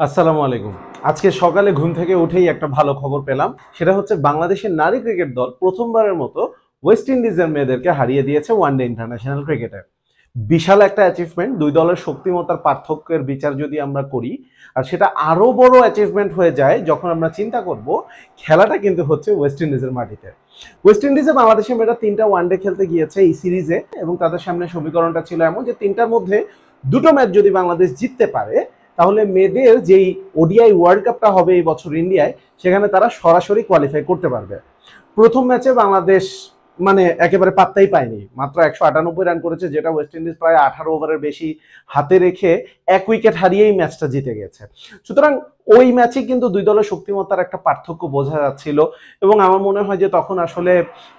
আসসালামু আলাইকুম। আজকে সকালে ঘুম থেকে উঠেই একটা ভালো খবর পেলাম। সেটা হচ্ছে বাংলাদেশের নারী ক্রিকেট দল প্রথমবারের মতো ওয়েস্ট ইন্ডিজের মেয়েদেরকে হারিয়ে দিয়েছে ওয়ানডে ইন্টারন্যাশনাল ক্রিকেটে। বিশাল একটা অ্যাচিভমেন্ট। দুই দলের শক্তিমত্তার পার্থক্যের বিচার যদি আমরা করি, আর সেটা আরো বড় অ্যাচিভমেন্ট হয়ে যায় যখন আমরা চিন্তা করব খেলাটা কিন্তু হচ্ছে ওয়েস্ট ইন্ডিজের মাটিতে। ওয়েস্ট ইন্ডিজে বাংলাদেশের মেয়েরা ৩টা ওয়ানডে খেলতে গিয়েছে এই সিরিজে, এবং তাদের সামনে সমীকরণটা ছিল এমন যে ৩টার মধ্যে ২টো ম্যাচ যদি বাংলাদেশ জিততে পারে, তাহলে মেয়েদের যেই ওডিআই ওয়ার্ল্ড কাপটা হবে এই বছর ইন্ডিয়ায়, সেখানে তারা সরাসরি কোয়ালিফাই করতে পারবে। প্রথম ম্যাচে বাংলাদেশ মানে একেবারে পাত্তাই পায়নি, মাত্র ১৯৮ রান করেছে, যেটা ওয়েস্ট ইন্ডিজ প্রায় ১৮ ওভারের বেশি হাতে রেখে ১ উইকেট হারিয়েই ম্যাচটা জিতে গেছে। সুতরাং ওই ম্যাচে কিন্তু দুই দলের শক্তিমত্তার একটা পার্থক্য বোঝা যাচ্ছিল, এবং আমার মনে হয় যে তখন আসলে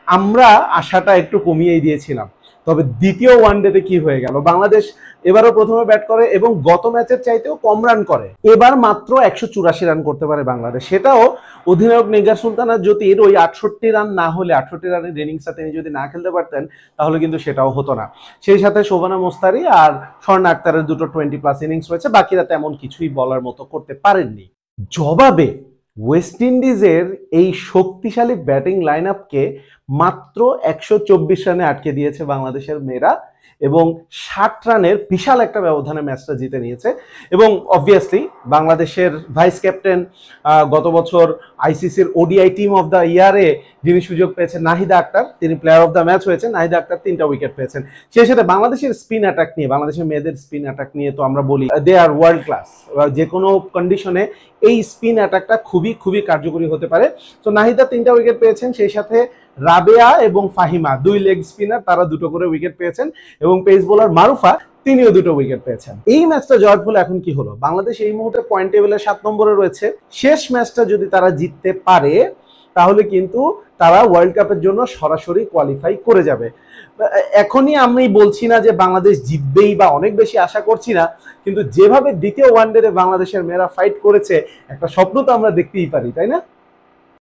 আমরা আশাটা একটু কমিয়েই দিয়েছিলাম। তবে দ্বিতীয় ওয়ানডেতে কি হয়ে গেল, বাংলাদেশ এবারও প্রথমে ব্যাট করে এবং গত ম্যাচের চাইতেও কম রান করে। এবার মাত্র ১৮৪ রান করতে পারে বাংলাদেশ, সেটাও অধিনায়ক নিগার সুলতানা জ্যোতির ওই ৬৮ রান না হলে, ৬৮ রানের ইনিংসটা তিনি যদি না খেলতে পারতেন, তাহলে কিন্তু সেটাও হতো না। সেই সাথে শোভানা মোস্তারি আর স্বর্ণা আক্তারের দুটো 20+ ইনিংস রয়েছে, বাকিরা তেমন কিছুই বলার মতো করতে পারেননি। জবাবে ওয়েস্ট ইন্ডিজের এই শক্তিশালী ব্যাটিং লাইন আপকে মাত্র ১২৪ রানে আটকে দিয়েছে বাংলাদেশের মেয়েরা, এবং ৬০ রানের বিশাল একটা ব্যবধানে ম্যাচটা জিতে নিয়েছে। এবং অবভিয়াসলি বাংলাদেশের ভাইস ক্যাপ্টেন, গত বছর আইসিসির ওডিআই টিম অফ দ্য ইয়ারে যিনি সুযোগ পেয়েছেন, নাহিদা আক্তার, তিনি প্লেয়ার অফ দ্য ম্যাচ হয়েছেন। নাহিদা আক্তার ৩টা উইকেট পেয়েছেন। সেই সাথে বাংলাদেশের স্পিন অ্যাটাক নিয়ে, বাংলাদেশের মেয়েদের স্পিন অ্যাটাক নিয়ে তো আমরা বলি দে আর ওয়ার্ল্ড ক্লাস। যে কোনো কন্ডিশনে এই স্পিন অ্যাটাকটা খুবই খুবই কার্যকরী হতে পারে। তো নাহিদা ৩টা উইকেট পেয়েছেন, সেই সাথে রাবেয়া এবং ফাহিমা, দুই লেগ স্পিনার, তারা দুটো করে উইকেট পেয়েছেন, এবং পেস বোলার মারুফা, তিনিও দুটো উইকেট পেয়েছেন। এই ম্যাচটা জয়ের ফলে এখন কি হলো, বাংলাদেশ এই মুহূর্তে পয়েন্ট টেবিলে ৭ নম্বরে রয়েছে। শেষ ম্যাচটা যদি তারা জিততে পারে, তাহলে কিন্তু তারা ওয়ার্ল্ড কাপের জন্য সরাসরি কোয়ালিফাই করে যাবে। এখনই আমি বলছি না যে বাংলাদেশ জিতবেই বা অনেক বেশি আশা করছি না, কিন্তু যেভাবে দ্বিতীয় ওয়ানডেতে বাংলাদেশের মেয়েরা ফাইট করেছে, একটা স্বপ্ন তো আমরা দেখতেই পারি, তাই না?